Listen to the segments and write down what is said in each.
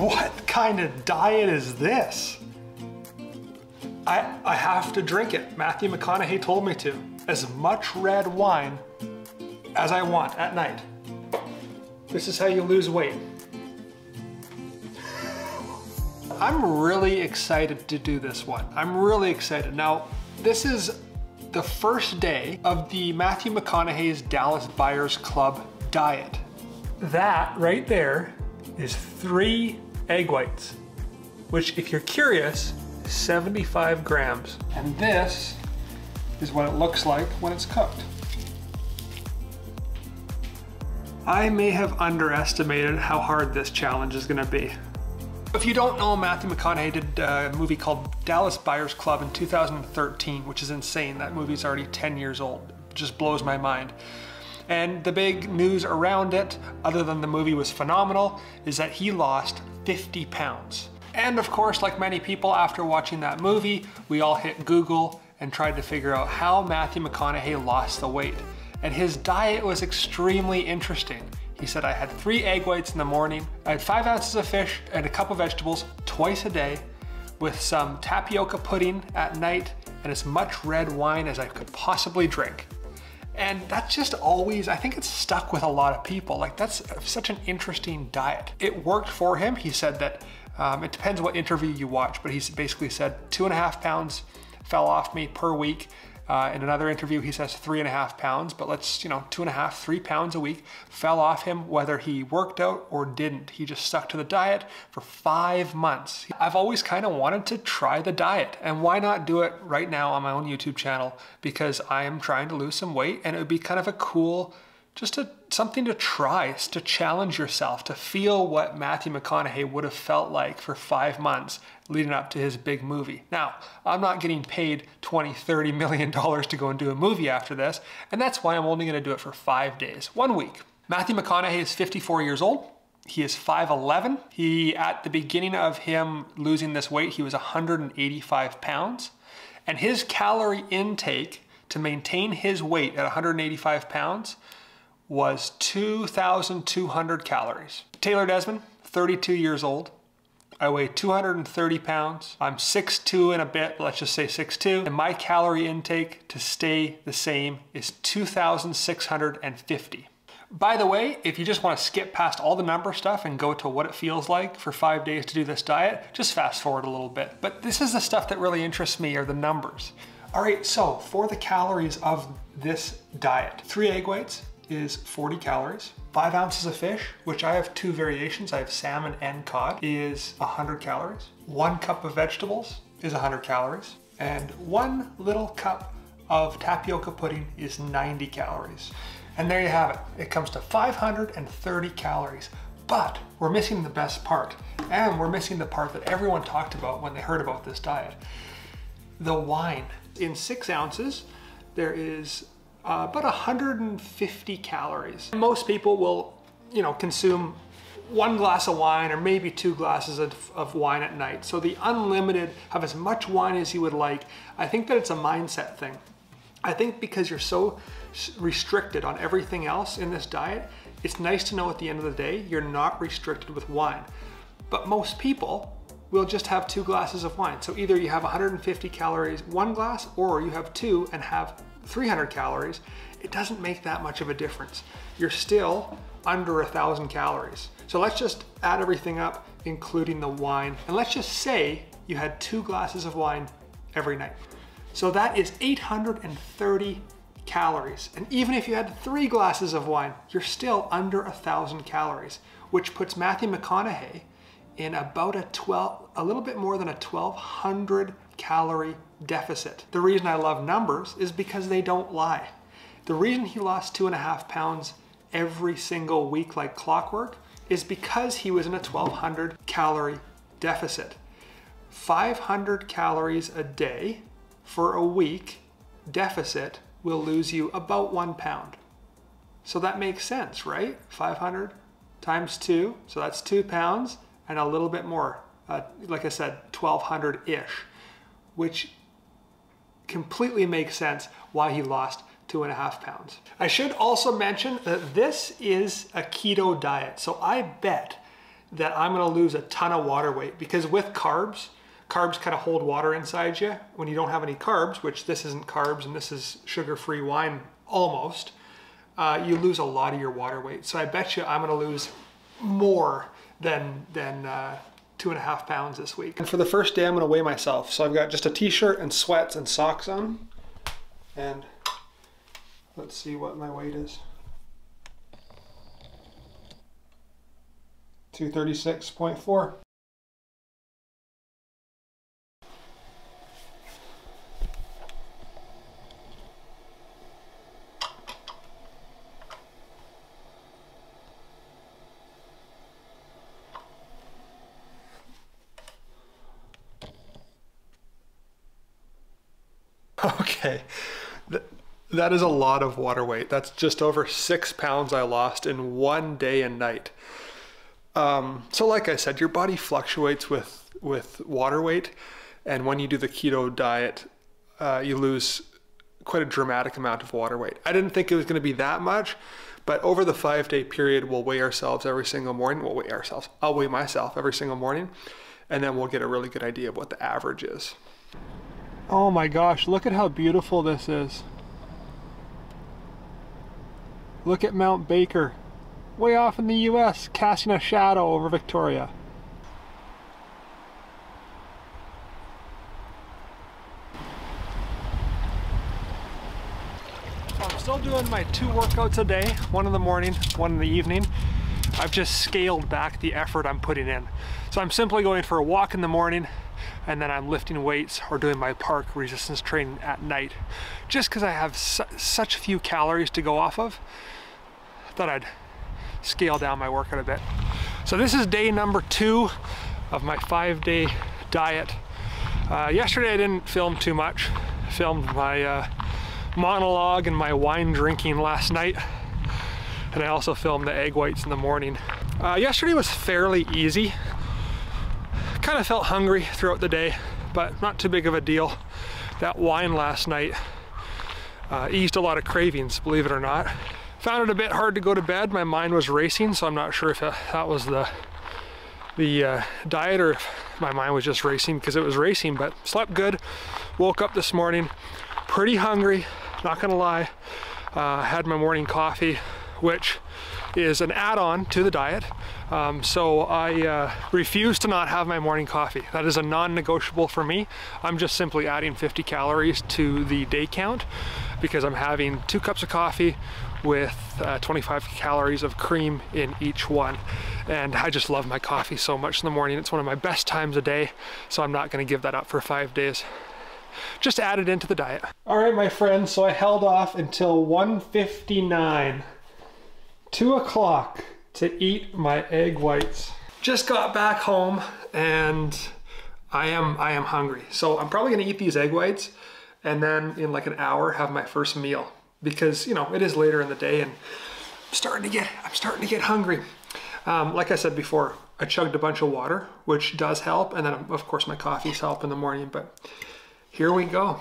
What kind of diet is this? I have to drink it. Matthew McConaughey told me to. As much red wine as I want at night. This is how you lose weight. I'm really excited to do this one. I'm really excited. Now, this is the first day of the Matthew McConaughey's Dallas Buyers Club diet. That right there is 3 egg whites, which, if you're curious, is 75 grams. And this is what it looks like when it's cooked. I may have underestimated how hard this challenge is gonna be. If you don't know, Matthew McConaughey did a movie called Dallas Buyers Club in 2013, which is insane. That movie's already 10 years old. It just blows my mind. And the big news around it, other than the movie was phenomenal, is that he lost 50 pounds. And of course, like many people after watching that movie, we all hit Google and tried to figure out how Matthew McConaughey lost the weight. And his diet was extremely interesting. He said, I had 3 egg whites in the morning, I had 5 ounces of fish and a cup of vegetables twice a day, with some tapioca pudding at night and as much red wine as I could possibly drink. And that's just always, I think it's stuck with a lot of people. Like, that's such an interesting diet. It worked for him. He said that, it depends what interview you watch, but he basically said 2.5 pounds fell off me per week. In another interview, he says 3.5 pounds, but let's, 2.5, 3 pounds a week fell off him whether he worked out or didn't. He just stuck to the diet for 5 months. I've always kind of wanted to try the diet, and why not do it right now on my own YouTube channel? Because I am trying to lose some weight, and it would be kind of a cool, something to try, to challenge yourself, to feel what Matthew McConaughey would have felt like for 5 months leading up to his big movie. Now, I'm not getting paid $20, $30 million to go and do a movie after this, and that's why I'm only gonna do it for 5 days, 1 week. Matthew McConaughey is 54 years old. He is 5'11". At the beginning of him losing this weight, he was 185 pounds, and his calorie intake to maintain his weight at 185 pounds was 2,200 calories. Taylor Desmond, 32 years old. I weigh 230 pounds. I'm 6'2" and a bit, let's just say 6'2". And my calorie intake to stay the same is 2,650. By the way, if you just want to skip past all the number stuff and go to what it feels like for 5 days to do this diet, just fast forward a little bit. But this is the stuff that really interests me, are the numbers. All right, so for the calories of this diet, 3 egg whites is 40 calories. 5 ounces of fish, which I have 2 variations, I have salmon and cod, is 100 calories. 1 cup of vegetables is 100 calories. And 1 little cup of tapioca pudding is 90 calories. And there you have it. It comes to 530 calories. But we're missing the best part. And we're missing the part that everyone talked about when they heard about this diet. The wine. In 6 ounces, there is about 150 calories. Most people will, consume 1 glass of wine or maybe 2 glasses of wine at night. So the unlimited, have as much wine as you would like. I think that it's a mindset thing. I think because you're so restricted on everything else in this diet, it's nice to know at the end of the day, you're not restricted with wine. But most people will just have 2 glasses of wine. So either you have 150 calories 1 glass, or you have 2 and have 300 calories. It doesn't make that much of a difference. You're still under 1,000 calories. So let's just add everything up, including the wine. And let's just say you had 2 glasses of wine every night. So that is 830 calories. And even if you had 3 glasses of wine, you're still under 1,000 calories, which puts Matthew McConaughey in about a little bit more than a 1,200 calorie deficit. The reason I love numbers is because they don't lie. The reason he lost 2.5 pounds every single week like clockwork is because he was in a 1,200 calorie deficit. 500 calories a day for a week deficit will lose you about 1 pound. So that makes sense, right? 500 times 2, so that's 2 pounds and a little bit more, like I said, 1,200-ish, which completely makes sense why he lost 2.5 pounds. I should also mention that this is a keto diet, so I bet that I'm gonna lose a ton of water weight, because with carbs kind of hold water inside you. When you don't have any carbs, which this isn't carbs and this is sugar-free wine almost, you lose a lot of your water weight. So I bet you I'm gonna lose more than 2.5 pounds this week. And for the first day, I'm gonna weigh myself. So I've got just a t-shirt and sweats and socks on. And let's see what my weight is. 236.4. Okay, that is a lot of water weight. That's just over 6 pounds I lost in one day and night. So like I said, your body fluctuates with water weight, and when you do the keto diet, you lose quite a dramatic amount of water weight. I didn't think it was going to be that much, but over the 5-day period, we'll weigh ourselves every single morning. I'll weigh myself every single morning, and then we'll get a really good idea of what the average is. Oh my gosh, look at how beautiful this is. Look at Mount Baker, way off in the US, casting a shadow over Victoria. I'm still doing my 2 workouts a day, one in the morning, one in the evening. I've just scaled back the effort I'm putting in. So I'm simply going for a walk in the morning, and then I'm lifting weights or doing my park resistance training at night. Just because I have such few calories to go off of, I thought I'd scale down my workout a bit. So this is day number 2 of my 5-day diet. Yesterday I didn't film too much. I filmed my monologue and my wine drinking last night. And I also filmed the egg whites in the morning. Yesterday was fairly easy. Kind of felt hungry throughout the day, but not too big of a deal. That wine last night eased a lot of cravings, believe it or not. Found it a bit hard to go to bed. My mind was racing, so I'm not sure if that was the diet or if my mind was just racing, because it was racing, but slept good. Woke up this morning pretty hungry, not gonna lie. Had my morning coffee, which is an add-on to the diet. So I refuse to not have my morning coffee. That is a non-negotiable for me. I'm just simply adding 50 calories to the day count because I'm having 2 cups of coffee with 25 calories of cream in each one. And I just love my coffee so much in the morning. It's one of my best times a day, so I'm not gonna give that up for 5 days. Just add it into the diet. All right, my friends, so I held off until 1:59. 2 o'clock to eat my egg whites. Just got back home and I am hungry. So I'm probably gonna eat these egg whites and then in like an hour have my first meal, because you know it is later in the day and I'm starting to get hungry. Like I said before, I chugged a bunch of water, which does help, and then of course my coffees help in the morning, but here we go.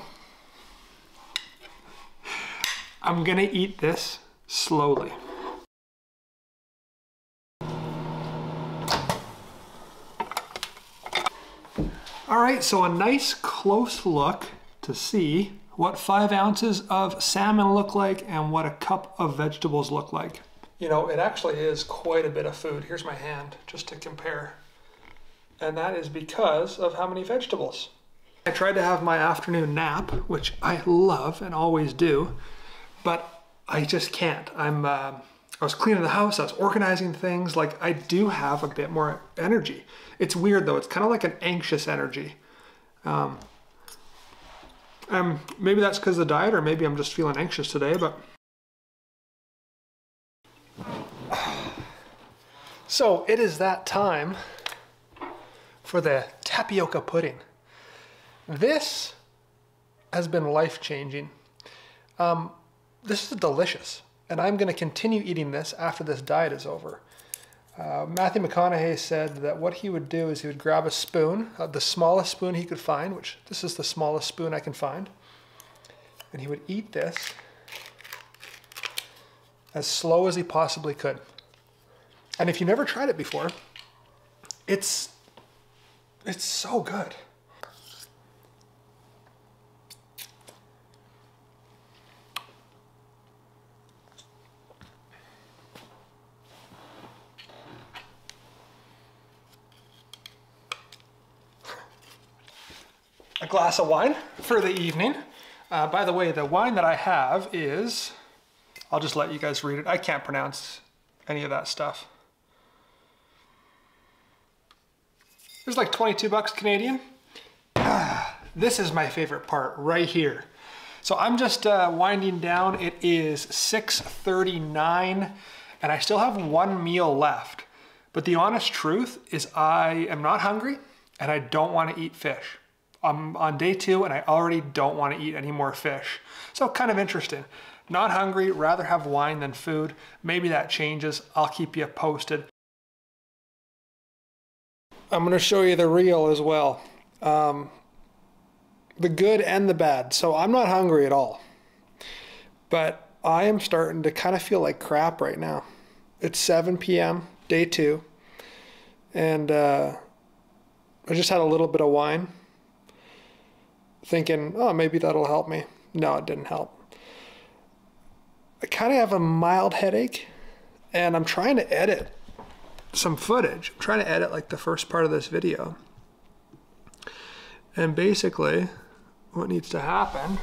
I'm gonna eat this slowly. All right, so a nice close look to see what 5 ounces of salmon look like and what a cup of vegetables look like. You know, it actually is quite a bit of food. Here's my hand, just to compare. And that is because of how many vegetables. I tried to have my afternoon nap, which I love and always do, but I just can't. I was cleaning the house, I was organizing things, like I do have a bit more energy. It's weird though, it's kind of like an anxious energy. Maybe that's because of the diet, or maybe I'm just feeling anxious today, but. So it is that time for the tapioca pudding. This has been life-changing. This is delicious, and I'm going to continue eating this after this diet is over. Matthew McConaughey said that what he would do is he would grab a spoon, the smallest spoon he could find, which this is the smallest spoon I can find, and he would eat this as slow as he possibly could. And if you never tried it before, It's so good. A glass of wine for the evening. By the way, the wine that I have is, I'll just let you guys read it. I can't pronounce any of that stuff. It's like 22 bucks Canadian. This is my favorite part right here. So I'm just winding down. It is 6:39 and I still have one meal left. But the honest truth is I am not hungry and I don't want to eat fish. I'm on day 2 and I already don't want to eat any more fish. So kind of interesting. Not hungry, rather have wine than food. Maybe that changes. I'll keep you posted. I'm going to show you the reel as well. The good and the bad. So I'm not hungry at all. But I am starting to kind of feel like crap right now. It's 7 p.m., day 2. And I just had a little bit of wine. Thinking, oh, maybe that'll help me. No, it didn't help. I kind of have a mild headache and I'm trying to edit some footage. I'm trying to edit like the first part of this video. And basically what needs to happen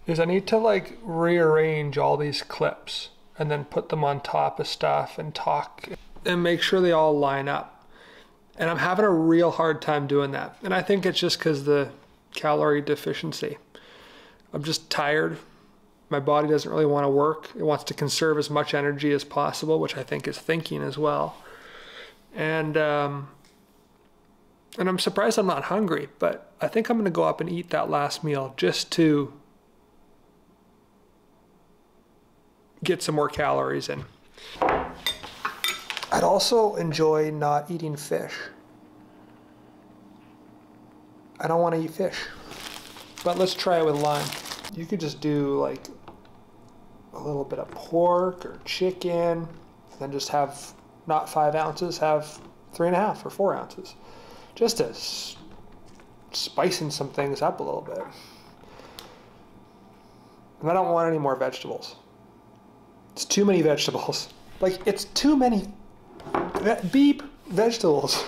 is I need to like rearrange all these clips and then put them on top of stuff and talk and make sure they all line up. And I'm having a real hard time doing that. And I think it's just because the calorie deficiency. I'm just tired. My body doesn't really want to work. It wants to conserve as much energy as possible, which I think is thinking as well. And I'm surprised I'm not hungry, but I think I'm going to go up and eat that last meal just to get some more calories in. I'd also enjoy not eating fish. I don't want to eat fish, but let's try it with lime. You could just do like a little bit of pork or chicken, then just have not 5 ounces, have 3.5 or 4 ounces. Just to spicing some things up a little bit. And I don't want any more vegetables. It's too many vegetables. Like, it's too many beep vegetables.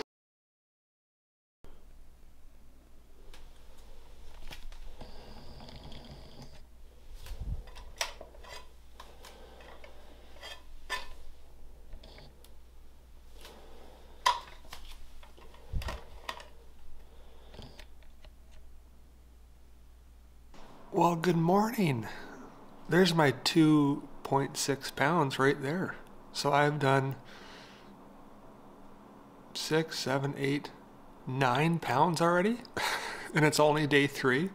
Well, good morning. There's my 2.6 pounds right there. So I've done 6, 7, 8, 9 pounds already. And it's only day 3.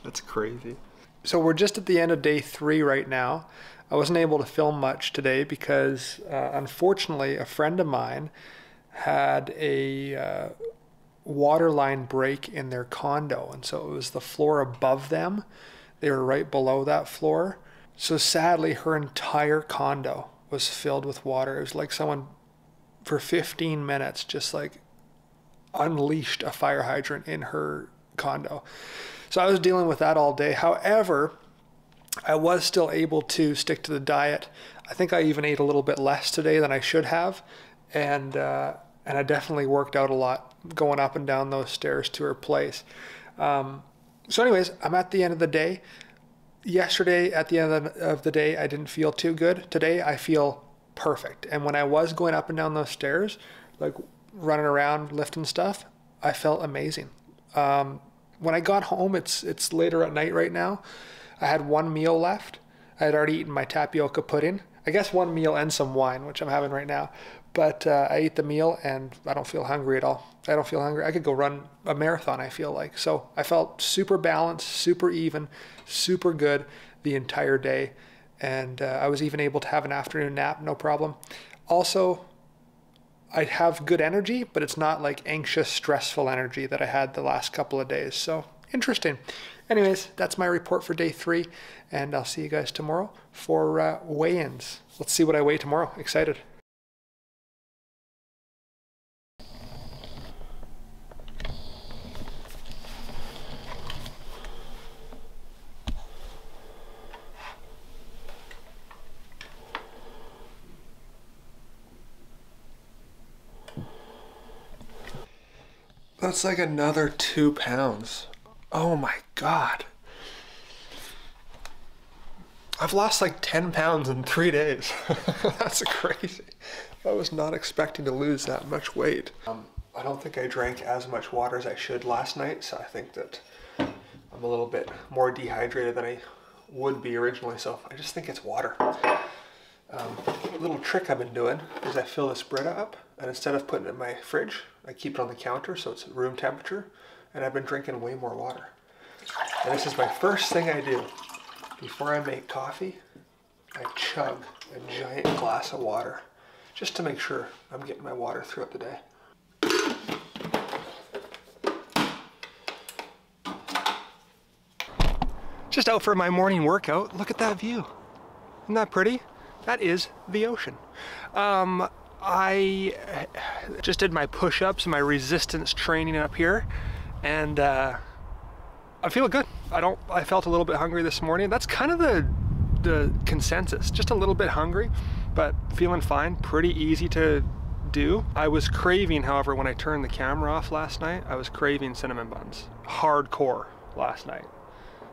That's crazy. So we're just at the end of day 3 right now. I wasn't able to film much today because unfortunately a friend of mine had a water line break in their condo, and so it was the floor above them. They were right below that floor. So sadly her entire condo was filled with water. It was like someone for 15 minutes just like unleashed a fire hydrant in her condo. So I was dealing with that all day. However, I was still able to stick to the diet. I think I even ate a little bit less today than I should have, and I definitely worked out a lot going up and down those stairs to her place. So anyways, I'm at the end of the day. Yesterday, at the end of the day, I didn't feel too good. Today, I feel perfect. And when I was going up and down those stairs, like running around, lifting stuff, I felt amazing. When I got home, it's later at night right now. I had one meal left. I had already eaten my tapioca pudding. I guess one meal and some wine, which I'm having right now. But I ate the meal and I don't feel hungry at all. I don't feel hungry. I could go run a marathon, I feel like. So I felt super balanced, super even, super good the entire day. And I was even able to have an afternoon nap, no problem. Also, I have good energy, but it's not like anxious, stressful energy that I had the last couple of days. So interesting. Anyways, that's my report for day 3. And I'll see you guys tomorrow for weigh-ins. Let's see what I weigh tomorrow. Excited. That's like another 2 pounds. Oh my God. I've lost like 10 pounds in 3 days. That's crazy. I was not expecting to lose that much weight. I don't think I drank as much water as I should last night, so I think that I'm a little bit more dehydrated than I would be originally, so I just think it's water. A little trick I've been doing is I fill this Brita up, and instead of putting it in my fridge, I keep it on the counter so it's room temperature, and I've been drinking way more water. And this is my first thing I do. Before I make coffee, I chug a giant glass of water just to make sure I'm getting my water throughout the day. Just out for my morning workout. Look at that view. Isn't that pretty? That is the ocean. I just did my push-ups and my resistance training up here, and I feel good. I felt a little bit hungry this morning. That's kind of the consensus. Just a little bit hungry, but feeling fine. Pretty easy to do. I was craving, however, when I turned the camera off last night, I was craving cinnamon buns. Hardcore last night.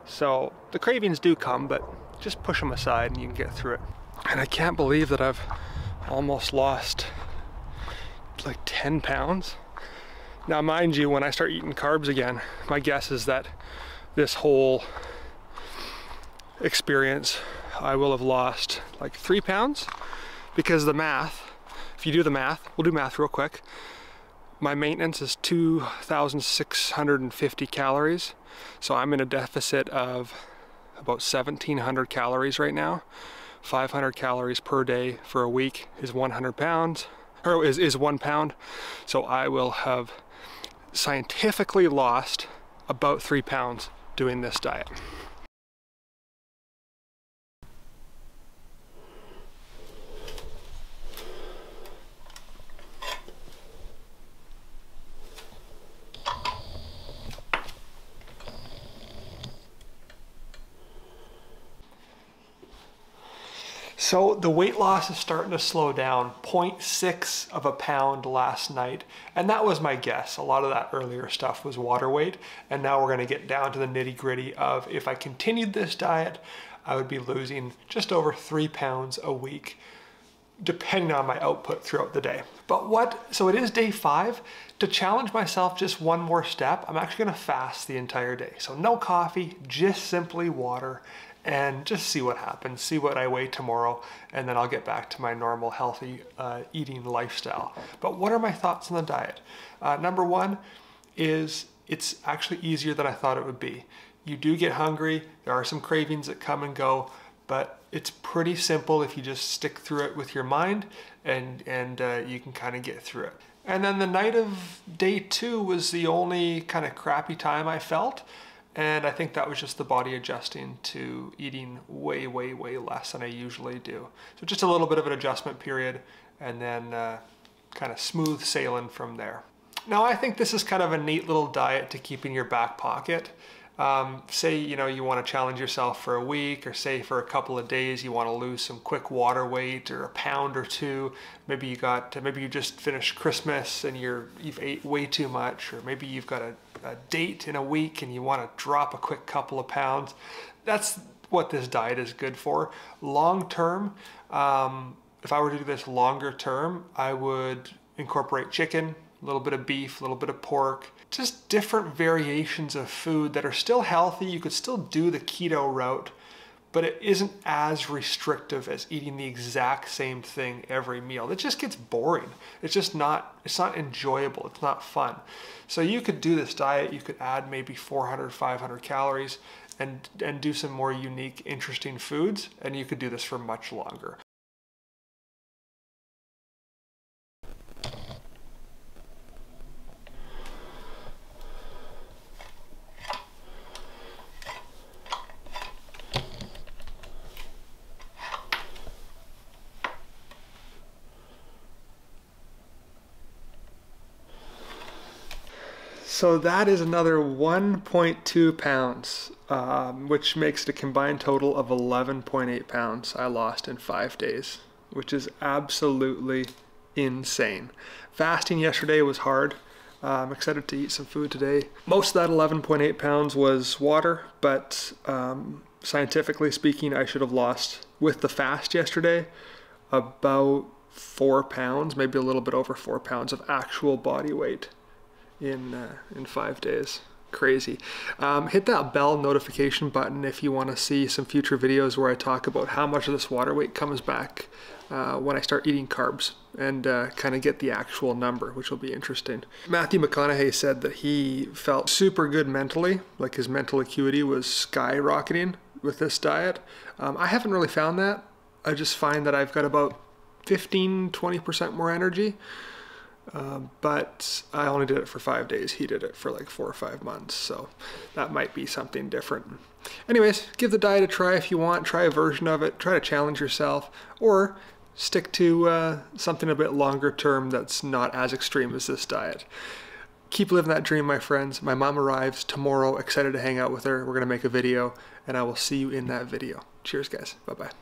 So the cravings do come, but just push them aside and you can get through it. And I can't believe that I've almost lost like 10 pounds. Now, mind you, when I start eating carbs again, my guess is that this whole experience, I will have lost like 3 pounds, because the math, if you do the math, we'll do math real quick. My maintenance is 2,650 calories. So I'm in a deficit of about 1,700 calories right now. 500 calories per day for a week is 100 pounds, or is 1 pound. So I will have scientifically lost about 3 pounds doing this diet. So the weight loss is starting to slow down, 0.6 of a pound last night. And that was my guess. A lot of that earlier stuff was water weight. And now we're gonna get down to the nitty gritty of, if I continued this diet, I would be losing just over 3 pounds a week, depending on my output throughout the day. But so it is day 5. To challenge myself just one more step, I'm actually gonna fast the entire day. So no coffee, just simply water, and just see what happens, see what I weigh tomorrow, and then I'll get back to my normal healthy eating lifestyle. But what are my thoughts on the diet? Number one is it's actually easier than I thought it would be. You do get hungry, there are some cravings that come and go, but it's pretty simple if you just stick through it with your mind, and you can kind of get through it. And then the night of day 2 was the only kind of crappy time I felt. And I think that was just the body adjusting to eating way, way, way less than I usually do. So just a little bit of an adjustment period, and then kind of smooth sailing from there. Now, I think this is kind of a neat little diet to keep in your back pocket. Say, you want to challenge yourself for a week, or say for a couple of days you want to lose some quick water weight, or a pound or two. Maybe you just finished Christmas and you've ate way too much, or maybe you've got a date in a week and you want to drop a quick couple of pounds. That's what this diet is good for. Long term, if I were to do this longer term, I would incorporate chicken, a little bit of beef, a little bit of pork, just different variations of food that are still healthy. You could still do the keto route, but it isn't as restrictive as eating the exact same thing every meal. It just gets boring. It's not enjoyable. It's not fun. So you could do this diet, you could add maybe 400, 500 calories and do some more unique, interesting foods, and you could do this for much longer. So that is another 1.2 pounds, which makes it a combined total of 11.8 pounds I lost in 5 days, which is absolutely insane. Fasting yesterday was hard. I'm excited to eat some food today. Most of that 11.8 pounds was water, but scientifically speaking, I should have lost, with the fast yesterday, about 4 pounds, maybe a little bit over 4 pounds of actual body weight in 5 days. Crazy. Hit that bell notification button if you want to see some future videos where I talk about how much of this water weight comes back when I start eating carbs, and kind of get the actual number, which will be interesting. Matthew McConaughey said that he felt super good mentally, like his mental acuity was skyrocketing with this diet. I haven't really found that. I just find that I've got about 15–20% more energy. But I only did it for 5 days. He did it for like 4 or 5 months, so that might be something different. Anyways, give the diet a try if you want. Try a version of it. Try to challenge yourself, or stick to something a bit longer term that's not as extreme as this diet. Keep living that dream, my friends. My mom arrives tomorrow. Excited to hang out with her. We're gonna make a video, and I will see you in that video. Cheers, guys. Bye-bye.